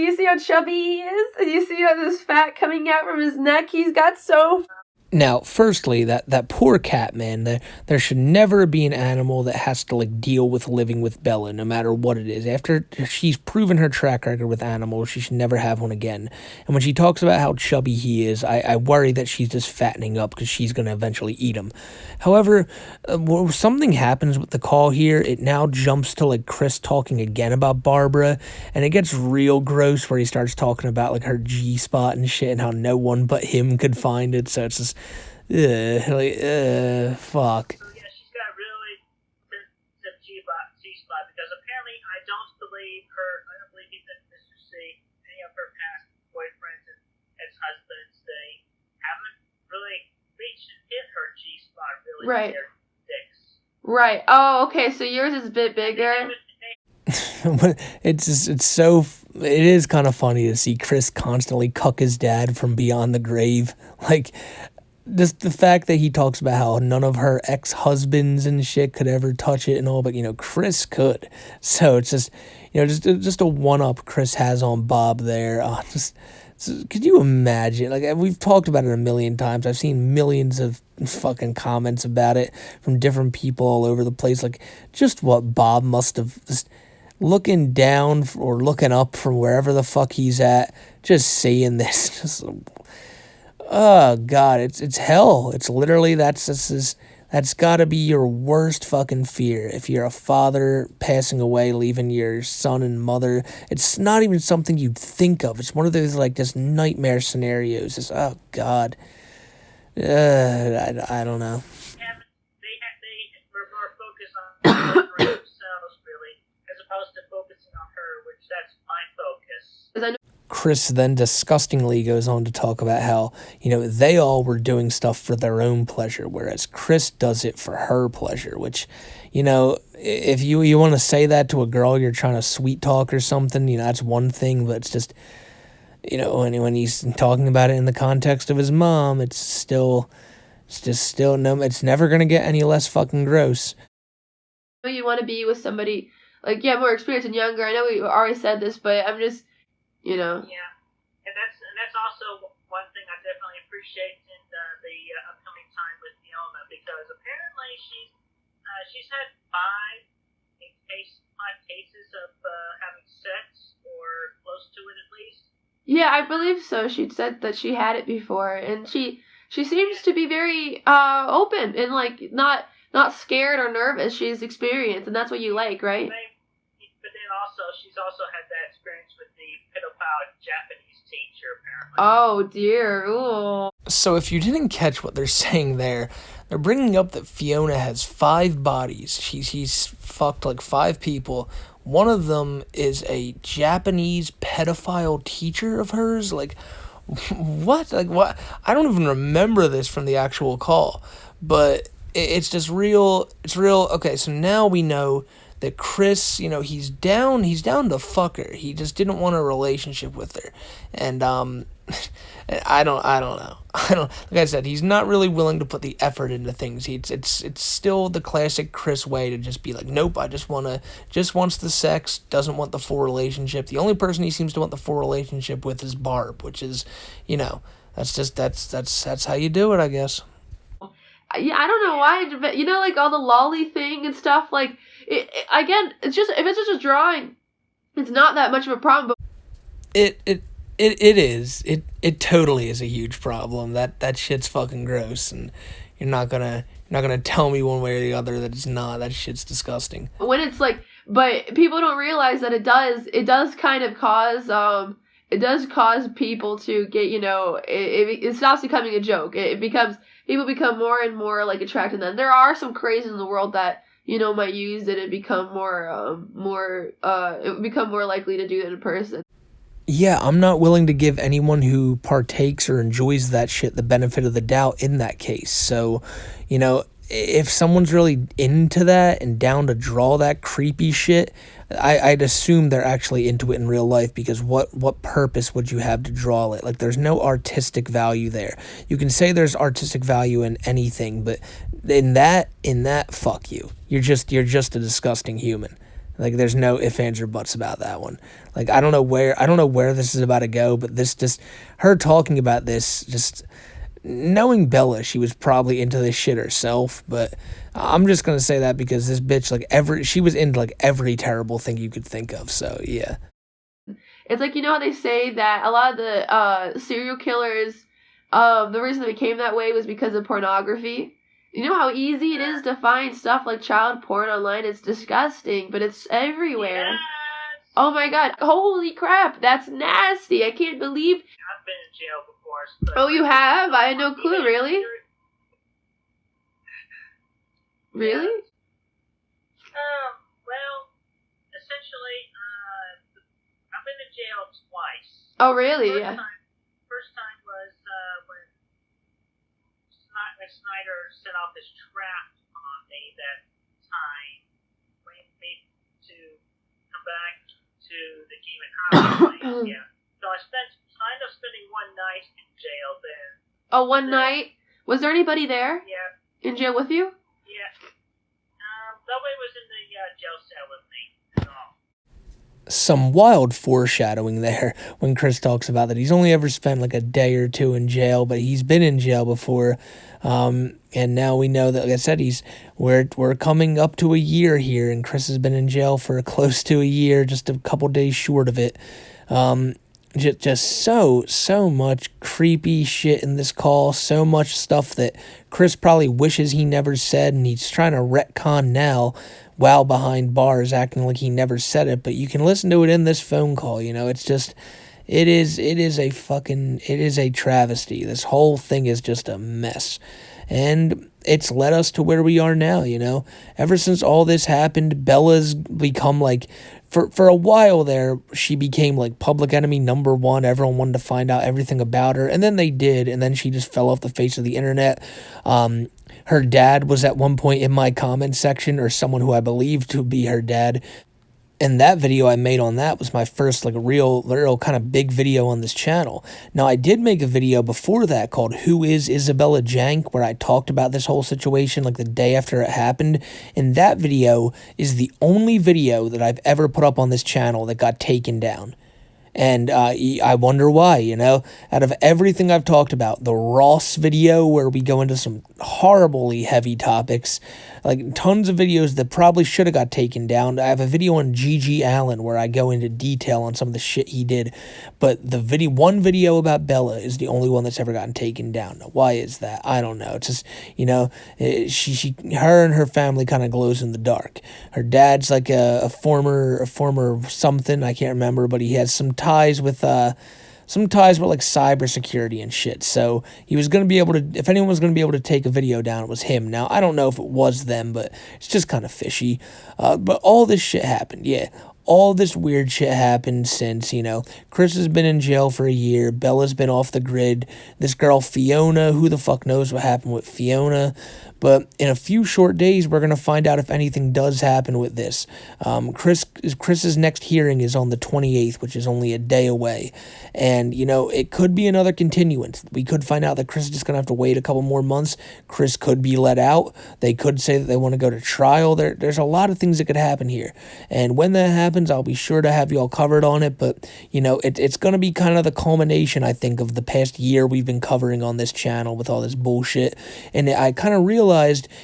you see how chubby he is? Do you see how this fat coming out from his neck? He's got so.
Now, firstly, that poor cat, man, there should never be an animal that has to, deal with living with Bella, no matter what it is. After she's proven her track record with animals, she should never have one again. And when she talks about how chubby he is, I worry that she's just fattening up because she's going to eventually eat him. However, when something happens with the call here, it now jumps to, Chris talking again about Barbara, and it gets real gross where he starts talking about, her G-spot and shit and how no one but him could find it, so it's just fuck.
So yeah, she's got really the G-spot because apparently I don't believe that Mr. C, any of her past boyfriends and ex-husbands, they haven't really reached and hit her G-spot really with their dicks.
Right. Oh, okay. So yours is a bit bigger.
It is kind of funny to see Chris constantly cuck his dad from beyond the grave. Just the fact that he talks about how none of her ex-husbands and shit could ever touch it and all, but Chris could. So it's just just a one-up Chris has on Bob there. Could you imagine? We've talked about it a million times. I've seen millions of fucking comments about it from different people all over the place. Just what Bob must have just looking down or looking up from wherever the fuck he's at, just seeing this, just. Oh God, it's hell. It's literally that's got to be your worst fucking fear. If you're a father passing away, leaving your son and mother, it's not even something you'd think of. It's one of those just nightmare scenarios. It's oh God, I don't know.
Yeah, they were more focused on themselves really, as opposed to focusing on her, which that's my focus.
Chris then disgustingly goes on to talk about how, they all were doing stuff for their own pleasure, whereas Chris does it for her pleasure, which, if you want to say that to a girl you're trying to sweet talk or something, that's one thing, but it's just, when he's talking about it in the context of his mom, it's never going to get any less fucking gross.
You want to be with somebody, more experienced and younger. I know we already said this, but I'm just,
Yeah, and that's also one thing I definitely appreciate in the upcoming time with Fiona, because apparently she's had five cases of having sex or close to it at least.
Yeah, I believe so. She'd said that she had it before, and she seems to be very open and not scared or nervous. She's experienced, and that's what you like, right?
But then she's also had that experience with the pedophile Japanese teacher, apparently.
Oh, dear. Ooh.
So if you didn't catch what they're saying there, They're bringing up that Fiona has 5 bodies. She's fucked like 5 people. One of them is a Japanese pedophile teacher of hers. Like, what? Like, what? I don't even remember this from the actual call, but it's just real. It's real. Okay, so now we know that Chris, he's down to fuck her. He just didn't want a relationship with her, and I don't know. Like I said, he's not really willing to put the effort into things. It's still the classic Chris way to just be like, nope, I just wants the sex, doesn't want the full relationship. The only person he seems to want the full relationship with is Barb, which is, that's how you do it, I guess.
Yeah, I don't know why, but like all the lolly thing and stuff, like, again, it's just, if it's just a drawing, it's not that much of a problem, but
It is. It totally is a huge problem. That shit's fucking gross, and you're not gonna tell me one way or the other that it's not. That shit's disgusting.
When it's like, but people don't realize that it does kind of cause it does cause people to get, it stops becoming a joke. People become more and more like attracted to them. There are some crazies in the world that, might use it and become more likely to do it in person.
Yeah, I'm not willing to give anyone who partakes or enjoys that shit the benefit of the doubt in that case. So, if someone's really into that and down to draw that creepy shit, I'd assume they're actually into it in real life, because what purpose would you have to draw it? Like, there's no artistic value there. You can say there's artistic value in anything, but in that, fuck you. You're just a disgusting human. Like, there's no ifs, ands, or buts about that one. Like, I don't know where this is about to go, but her talking about this, just knowing Bella, she was probably into this shit herself, but I'm just gonna say that because this bitch, she was into, like, every terrible thing you could think of, so, yeah.
It's like, how they say that a lot of the serial killers, the reason they became that way was because of pornography. You know how easy it is to find stuff like child porn online? It's disgusting, but it's everywhere. Yes. Oh my god. Holy crap, that's nasty. I can't believe...
I've been in jail before. So
oh, you have? I had no clue, really? Really?
Well, essentially, I've been in jail twice.
Oh, really?
First time was when Snyder set off his trap on me that time, waiting me to come back to the Demon House. Yeah. So I ended up spending one night in jail then.
Oh, one night? Was there anybody there?
Yeah.
In jail with you?
Yeah. Nobody was in the jail cell with me at all.
Some wild foreshadowing there when Chris talks about that he's only ever spent like a day or two in jail, but he's been in jail before, and now we know that, like I said, we're coming up to a year here, and Chris has been in jail for close to a year, just a couple days short of it. Just so much creepy shit in this call, so much stuff that Chris probably wishes he never said, and he's trying to retcon now while behind bars, acting like he never said it, but you can listen to it in this phone call. It's just, it is a travesty. This whole thing is just a mess, and it's led us to where we are now. Ever since all this happened, Bella's become like, for a while there, she became like public enemy number one. Everyone wanted to find out everything about her, and then they did, and then she just fell off the face of the internet. Her dad was at one point in my comment section, or someone who I believed to be her dad. And that video I made on that was my first like real kind of big video on this channel. Now, I did make a video before that called Who is Isabella Jank, where I talked about this whole situation like the day after it happened. And that video is the only video that I've ever put up on this channel that got taken down. And I wonder why, out of everything I've talked about, the Ross video where we go into some horribly heavy topics, like tons of videos that probably should have got taken down. I have a video on G.G. Allen where I go into detail on some of the shit he did, but one video about Bella is the only one that's ever gotten taken down. Now, why is that? I don't know. It's just, her and her family kind of glows in the dark. Her dad's like a former something, I can't remember, but he has some ties with some ties with like cybersecurity and shit. So he was going to be able to, if anyone was going to be able to take a video down, it was him. Now, I don't know if it was them, but it's just kind of fishy. But all this shit happened, yeah. All this weird shit happened since, Chris has been in jail for a year. Bella's been off the grid. This girl, Fiona, who the fuck knows what happened with Fiona? But in a few short days, we're going to find out if anything does happen with this. Chris's next hearing is on the 28th, which is only a day away. And, it could be another continuance. We could find out that Chris is just going to have to wait a couple more months. Chris could be let out. They could say that they want to go to trial. There's a lot of things that could happen here. And when that happens, I'll be sure to have you all covered on it. But, it's going to be kind of the culmination, I think, of the past year we've been covering on this channel with all this bullshit. And I kind of realized,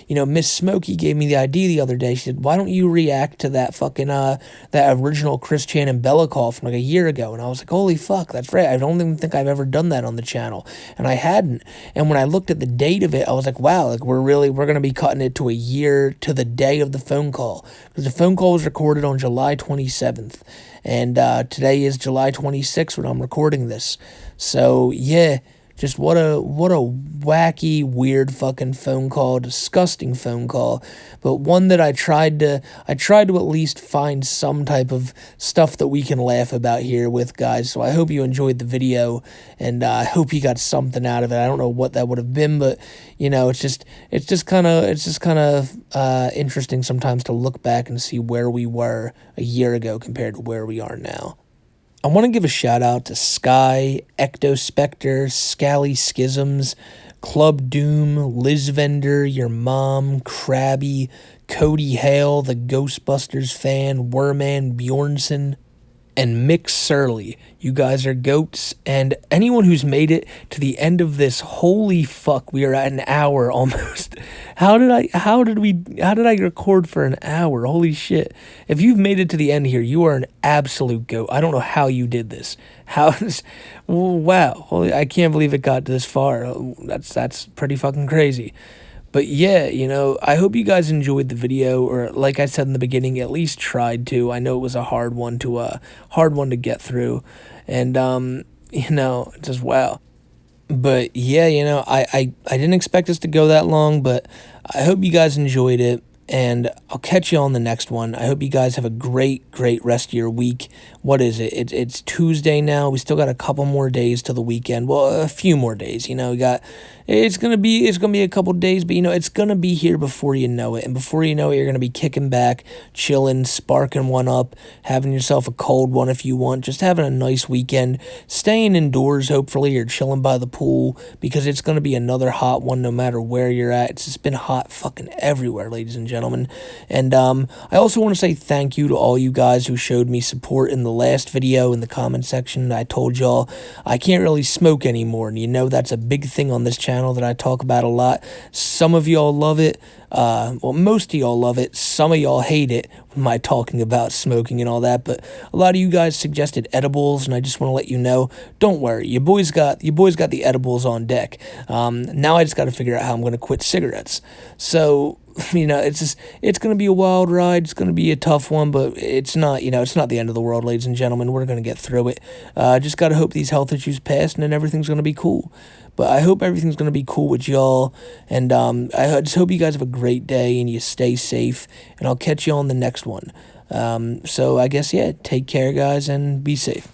Miss Smokey gave me the idea the other day. She said, why don't you react to that fucking, that original Chris Chan and Bella call from like a year ago? And I was like, holy fuck, that's right. I don't even think I've ever done that on the channel. And I hadn't. And when I looked at the date of it, I was like, wow, like we're going to be cutting it to a year to the day of the phone call. Because the phone call was recorded on July 27th. And today is July 26th when I'm recording this. So, yeah. Just what a wacky, weird fucking phone call, disgusting phone call, but one that I tried to at least find some type of stuff that we can laugh about here with, guys. So I hope you enjoyed the video, and I hope you got something out of it. I don't know what that would have been, but it's just kind of interesting sometimes to look back and see where we were a year ago compared to where we are now. I want to give a shout out to Sky, Ectospectre, Scally Schisms, Club Doom, Liz Vendor, Your Mom, Krabby, Cody Hale, the Ghostbusters fan, Werman Bjornson, and Mick Surly. You guys are goats, and anyone who's made it to the end of this, holy fuck, we are at an hour almost. How did I record for an hour? Holy shit. If you've made it to the end here, you are an absolute goat. I don't know how you did this. Wow. Holy, I can't believe it got this far. That's pretty fucking crazy. But yeah, I hope you guys enjoyed the video, or like I said in the beginning, at least tried to. I know it was a hard one to get through, and just wow. But yeah, I didn't expect us to go that long, but I hope you guys enjoyed it, and I'll catch you on the next one. I hope you guys have a great rest of your week. What is it? It's Tuesday now. We still got a couple more days till the weekend. Well, a few more days. It's gonna be a couple days, but it's gonna be here before you know it. And before you know it, you're gonna be kicking back, chilling, sparking one up, having yourself a cold one if you want, just having a nice weekend, staying indoors hopefully, or chilling by the pool, because it's gonna be another hot one no matter where you're at. It's just been hot fucking everywhere, ladies and gentlemen. And I also want to say thank you to all you guys who showed me support in the last video in the comment section. I told y'all I can't really smoke anymore, and that's a big thing on this channel that I talk about a lot. Some of y'all love it. Most of y'all love it. Some of y'all hate it, my talking about smoking and all that, but a lot of you guys suggested edibles, and I just want to let you know, don't worry, your boys got the edibles on deck. Now I just got to figure out how I'm going to quit cigarettes. So, it's going to be a wild ride. It's going to be a tough one, but it's not the end of the world, ladies and gentlemen. We're going to get through it. Just got to hope these health issues pass, and then everything's going to be cool. But I hope everything's going to be cool with y'all, and I just hope you guys have a great day and you stay safe, and I'll catch you on the next one. So I guess, yeah, take care, guys, and be safe.